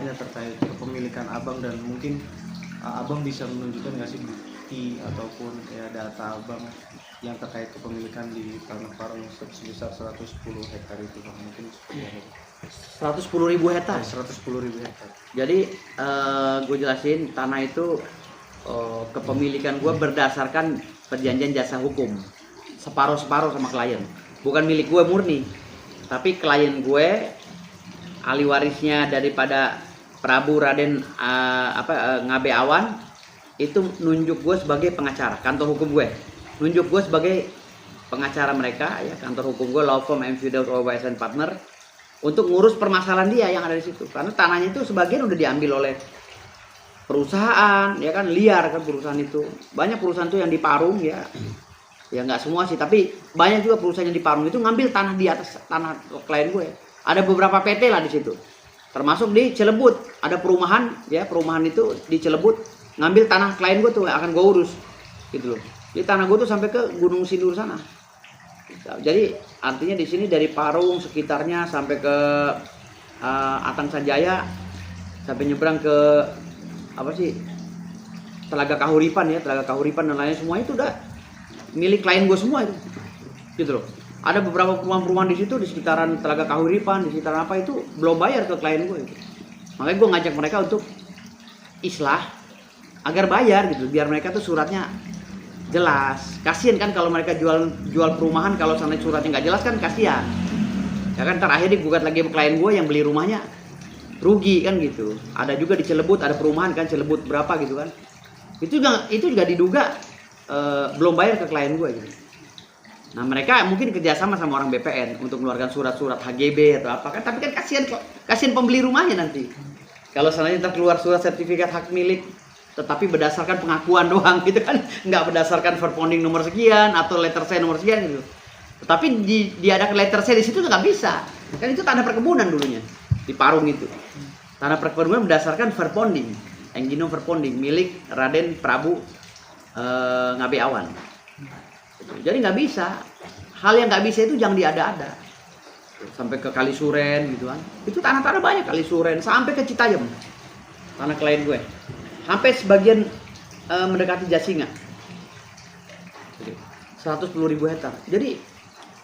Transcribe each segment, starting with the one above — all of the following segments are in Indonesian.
ya terkait kepemilikan abang, dan mungkin abang bisa menunjukkan nggak sih bukti ataupun ya data abang yang terkait kepemilikan di tanah Parung sebesar 110 hektar itu bang, mungkin seperti apa? 110.000 hektar. 110.000 hektar. Jadi gue jelasin, tanah itu kepemilikan gue berdasarkan perjanjian jasa hukum, separuh-separuh sama klien, bukan milik gue murni, tapi klien gue ahli warisnya daripada Prabu Raden Ngabe Awan itu nunjuk gue sebagai pengacara. Kantor hukum gue nunjuk gue sebagai pengacara mereka ya, kantor hukum gue law firm M. Fidelis and Partner, untuk ngurus permasalahan dia yang ada di situ. Karena tanahnya itu sebagian udah diambil oleh perusahaan, ya kan, liar kan perusahaan itu. Banyak perusahaan tuh yang di Parung ya nggak semua sih, tapi banyak juga perusahaan yang di Parung itu ngambil tanah di atas tanah klien gue. Ada beberapa PT lah di situ, termasuk di Cilebut ada perumahan ya, perumahan itu di Cilebut ngambil tanah klien gue tuh akan gue urus gitu loh. Di tanah gue tuh sampai ke Gunung Sindur sana. Jadi artinya di sini dari Parung sekitarnya sampai ke Atang Sanjaya, sampai nyebrang ke apa sih, Telaga Kahuripan ya, Telaga Kahuripan dan lainnya, semua itu udah milik klien gue semua itu gitu loh. Ada beberapa perumahan-perumahan di situ di sekitaran Telaga Kahuripan, di sekitaran apa itu belum bayar ke klien gue itu. Makanya gue ngajak mereka untuk islah agar bayar gitu, biar mereka tuh suratnya jelas. Kasian kan kalau mereka jual perumahan, kalau sana suratnya nggak jelas kan kasian ya kan, ntar akhirnya digugat lagi sama klien gue yang beli rumahnya, rugi kan gitu. Ada juga di Cilebut ada perumahan kan, Cilebut berapa gitu kan, itu juga diduga belum bayar ke klien gue gitu. Nah mereka mungkin kerjasama sama orang BPN untuk mengeluarkan surat-surat HGB atau apa kan, tapi kan kasihan pembeli rumahnya nanti kalau sananya keluar surat sertifikat hak milik tetapi berdasarkan pengakuan doang gitu kan, nggak berdasarkan verponding nomor sekian atau letter C nomor sekian gitu. Tetapi diadakan letter C di situ nggak bisa kan, itu tanah perkebunan dulunya di Parung itu, tanah perkebunan berdasarkan verponding, engginom verponding milik Raden Prabu Ngabe Awan. Jadi nggak bisa, hal yang nggak bisa itu jangan diada-ada. Sampai ke Kalisuren gitu kan, itu tanah-tanah banyak Kalisuren sampai ke Citayam, tanah klien gue, sampai sebagian mendekati Jasinga, 110.000 hektar. Jadi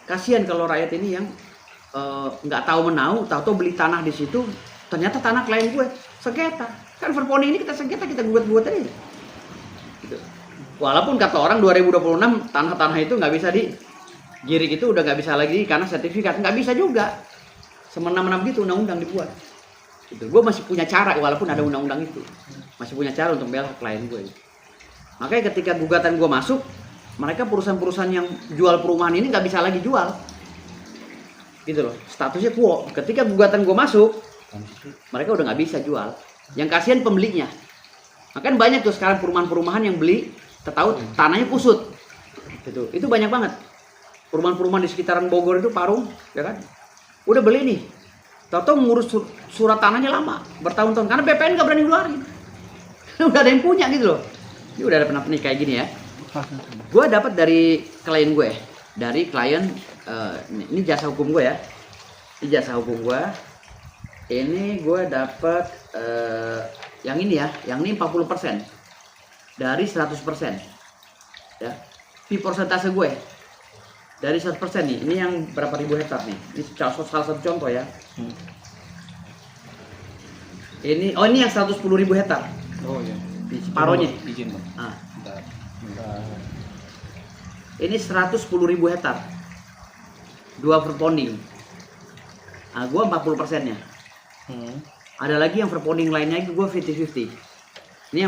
kasihan kalau rakyat ini yang nggak tahu menau, tahu beli tanah di situ, ternyata tanah klien gue sengketa. Kan verponding ini kita sengketa, kita buat aja. Gitu. Walaupun kata orang 2026 tanah-tanah itu nggak bisa digirik, itu udah nggak bisa lagi karena sertifikat, nggak bisa juga. Semena-mena gitu undang-undang dibuat. Gitu. Gue masih punya cara walaupun ada undang-undang itu, masih punya cara untuk membela klien gue. Makanya ketika gugatan gue masuk, mereka perusahaan-perusahaan yang jual perumahan ini nggak bisa lagi jual, gitu loh. Statusnya quo. Ketika gugatan gue masuk, mereka udah nggak bisa jual. Yang kasihan pembelinya. Makanya banyak tuh sekarang perumahan-perumahan yang beli, tahu tanahnya kusut, gitu. Itu banyak banget perumahan-perumahan di sekitaran Bogor itu, Parung, ya kan? Udah beli nih, tahu ngurus surat tanahnya lama, bertahun-tahun, karena BPN nggak berani ngeluarin. Udah ada yang punya gitu loh. Ini udah ada pernah kayak gini ya. Gue dapat dari klien gue, dari klien ini jasa hukum gue ya, ini jasa hukum gue. Ini gue dapat yang ini ya, yang ini 40% dari 100% ya. Di persentase gue dari 100% nih, ini yang berapa ribu hektar nih, ini salah satu contoh ya. Ini ini yang 110.000 hektar. Oh iya, separohnya izin bang. Ini 110.000 hektar, 2 verponding. Nah gue 40% nya. Ada lagi yang verponding lainnya itu gue 50-50. Ini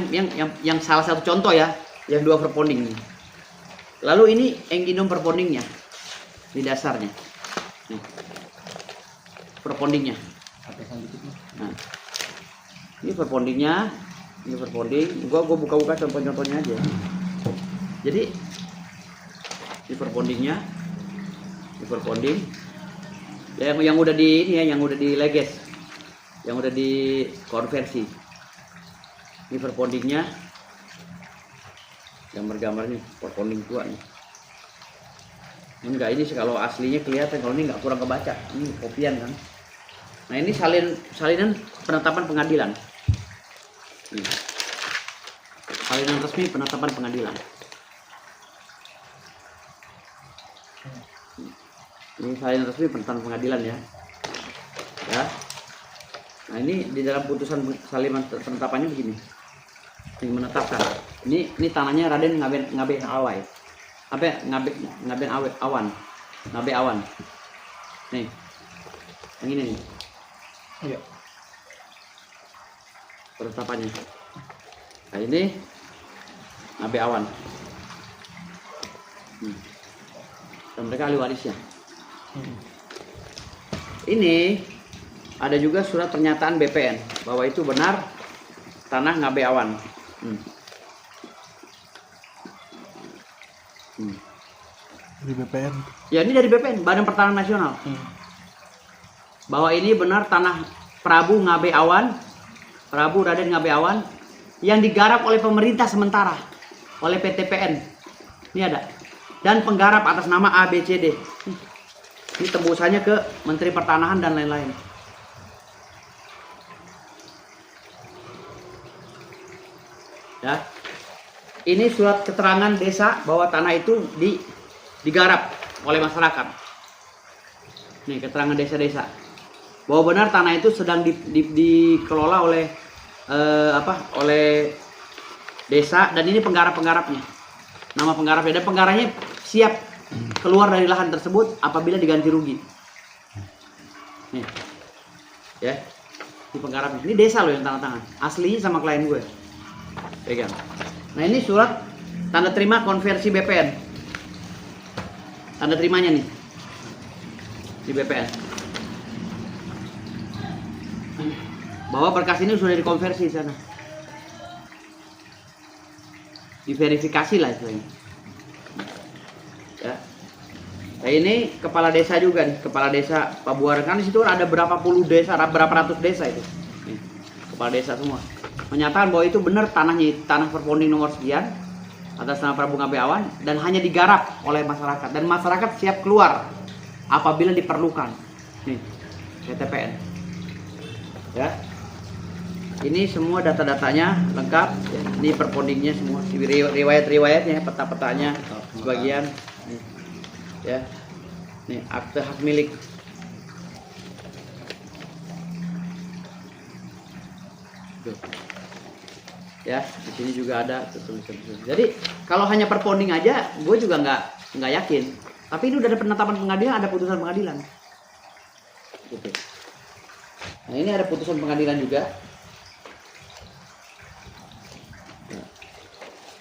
yang salah satu contoh ya, yang 2 verponding ini. Lalu ini engginom verpondingnya di dasarnya. Nih, verpondingnya. Nah, ini verpondingnya, ini verponding. Gue buka-buka contoh-contohnya aja. Jadi di verpondingnya, di verponding yang udah di ini ya, yang udah dileges, yang udah dikonversi. Ini verpondingnya, gambar-gambarnya verponding tua nih. Enggak, ini sih kalau aslinya kelihatan, kalau ini nggak kurang kebaca. Ini kopian kan. Nah ini salinan penetapan pengadilan. Nih. Salinan resmi penetapan pengadilan. Ini salinan resmi penetapan pengadilan ya. Ya. Nah ini di dalam putusan salinan penetapannya begini. Ini menetapkan. Ini tanahnya Raden Ngabe Awai. Apa Ngabe Awan. Ngabe Awan. Nih. Yang ini nih. Iya. Penetapannya. Nah ini Ngabe Awan. Dan mereka ahli warisnya. Ini ada juga surat pernyataan BPN bahwa itu benar tanah Ngabe Awan. Dari BPN. Ya ini dari BPN, Badan Pertanahan Nasional. Bahwa ini benar tanah Prabu Ngabe Awan, Prabu Raden Ngabe Awan yang digarap oleh pemerintah sementara oleh PTPN. Ini ada. Dan penggarap atas nama ABCD. Ini tembusannya ke Menteri Pertanahan dan lain-lain. Ya. Ini surat keterangan desa bahwa tanah itu digarap oleh masyarakat. Nih keterangan desa-desa bahwa benar tanah itu sedang dikelola oleh oleh desa, dan ini penggarap-penggarapnya. Nama penggarapnya, dan penggarapnya siap keluar dari lahan tersebut apabila diganti rugi. Nih. Ya. Ini penggarapnya. Ini desa loh yang tanda tangan. Aslinya sama klien gue. Pegang. Nah, ini surat tanda terima konversi BPN. Tanda terimanya nih. Di BPN. Bahwa berkas ini sudah dikonversi di sana. Diverifikasi lah istilahnya. Ya. Nah, ini kepala desa juga nih, kepala desa Pabuaran. Kan di situ ada berapa puluh desa, berapa ratus desa itu. Nih, kepala desa semua. Menyatakan bahwa itu benar tanahnya, tanah perponding nomor sekian atas nama Prabu Ngabe Awan, dan hanya digarap oleh masyarakat, dan masyarakat siap keluar apabila diperlukan. Nih, PTPN. Ya. Ini semua data-datanya lengkap. Ya, ini perpondingnya semua, riwayat-riwayatnya, peta-petanya sebagian. Nih. Ya. Nih, akte hak milik. Tuh. Ya, di sini juga ada tulisan. Jadi kalau hanya perponding aja, gue juga nggak yakin. Tapi ini udah ada penetapan pengadilan, ada putusan pengadilan. Gitu. Nah ini ada putusan pengadilan juga.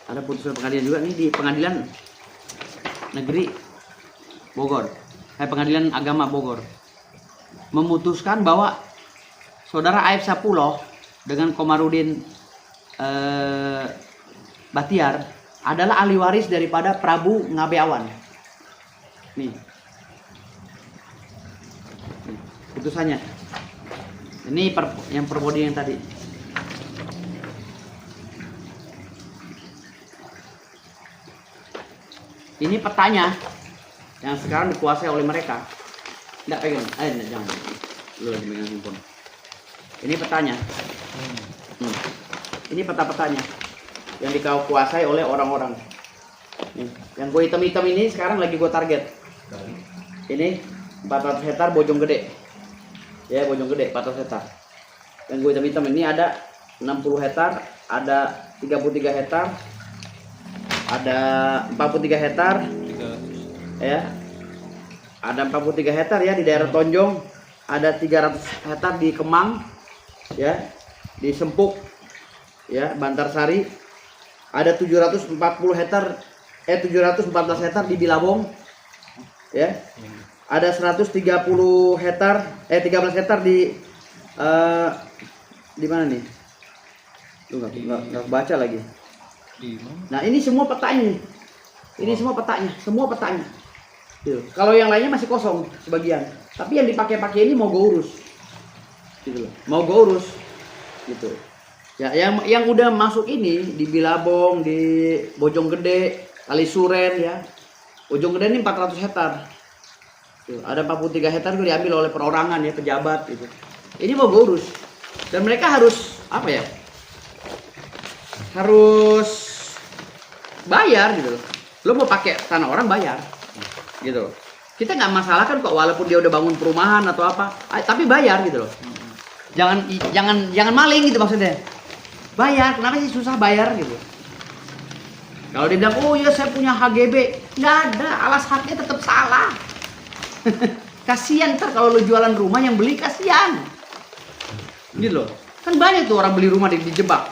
Ada putusan pengadilan juga nih di Pengadilan Negeri Bogor. Pengadilan Agama Bogor memutuskan bahwa saudara Aib Sapuloh dengan Komarudin Batiar adalah ahli waris daripada Prabu Ngabe Awan. Nih putusannya. Ini yang perponding yang tadi. Ini petanya yang sekarang dikuasai oleh mereka. Enggak pegang. Jangan. Lu lagi pegang handphone. Ini petanya. Ini peta-petanya yang dikuasai oleh orang-orang. Yang gue hitam-hitam ini sekarang lagi gue target. Ini 400 hektar Bojonggede. Ya, Bojonggede 400 hektar. Yang gue hitam-hitam ini ada 60 hektar, ada 33 hektar, ada 43 hektar. Ya. Ada 43 hektar ya di daerah Tonjong, ada 300 hektar di Kemang. Ya, di Sempuk. Ya, Bantarsari. Ada 740 hektar 714 hektar di Bilabong. Ya. Ada 130 hektar 13 hektar di mana nih? Tuh enggak baca lagi. Nah, ini semua petanya. Ini semua petanya, semua petanya. Gitu. Kalau yang lainnya masih kosong sebagian. Tapi yang dipakai-pakai ini mau gue urus. Gitu loh. Mau gue urus. Gitu. Ya, yang udah masuk ini di Bilabong, di Bojonggede, Kalisuren ya. Bojonggede ini 400 hektar. Tuh, ada 43 hektar itu diambil oleh perorangan ya, pejabat gitu. Ini mau gue urus. Dan mereka harus apa ya? Harus bayar gitu loh. Lo mau pakai tanah orang bayar, gitu. Kita nggak masalah kan kok walaupun dia udah bangun perumahan atau apa, tapi bayar gitu loh. Jangan maling gitu maksudnya. Bayar, kenapa sih susah bayar gitu? Kalau dia bilang, oh ya saya punya HGB, nggak ada, alas haknya tetap salah. Kasian ntar kalau lo jualan rumah yang beli kasian. Gitu loh. Kan banyak tuh orang beli rumah dijebak.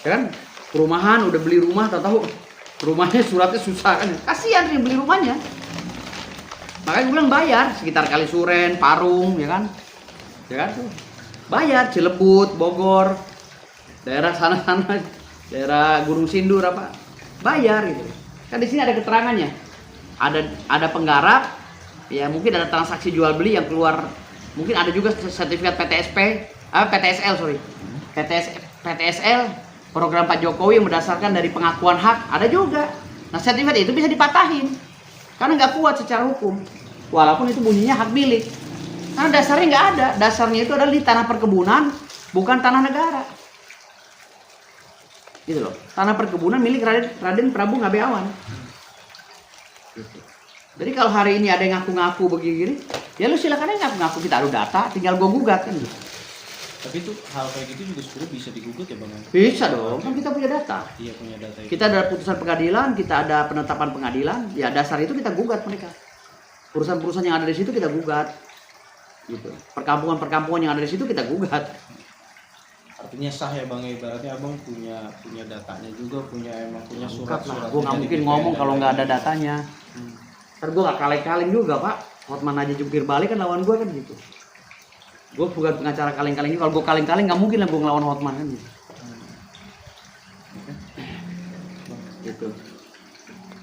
Ya kan? Perumahan udah beli rumah, tahu rumahnya suratnya susah kan. Kasian nih beli rumahnya. Makanya gue bilang bayar sekitar Kalisuren, Parung, ya kan? Ya kan? Bayar Cilebut, Bogor, daerah sana-sana, daerah Gunung Sindur apa? Bayar gitu. Kan di sini ada keterangannya. Ada penggarap, ya mungkin ada transaksi jual beli yang keluar. Mungkin ada juga sertifikat PTSL, sorry. PTSL program Pak Jokowi yang berdasarkan dari pengakuan hak ada juga. Nah, sertifikat itu bisa dipatahin karena nggak kuat secara hukum. Walaupun itu bunyinya hak milik. Karena dasarnya nggak ada. Dasarnya itu adalah di tanah perkebunan, bukan tanah negara. Gitu loh. Tanah perkebunan milik Raden Prabu Ngabeawan. Gitu. Jadi kalau hari ini ada yang ngaku-ngaku begini, ya lu silakan aja ngaku-ngaku, kita ada data, tinggal gua gugat kan gitu. Tapi itu hal kayak gitu juga sebenarnya bisa digugat ya Bang? Bisa dong, kan kita punya data. Iya punya data itu. Kita ada putusan pengadilan, kita ada penetapan pengadilan, ya dasar itu kita gugat mereka. Perusahaan-perusahaan yang ada di situ kita gugat. Gitu. Perkampungan-perkampungan yang ada di situ kita gugat. Artinya sah ya Bang, ibaratnya Abang punya datanya juga, punya surat-surat. Gue nggak mungkin ngomong kalau nggak ada datanya. Ntar gue nggak kaleng-kaleng juga Pak. Hotman aja jungkir balik kan lawan gue kan gitu. Gue bukan pengacara kaleng-kaleng. Kalau gue kaleng-kaleng nggak mungkin lah gue ngelawan Hotman kan gitu. Gitu.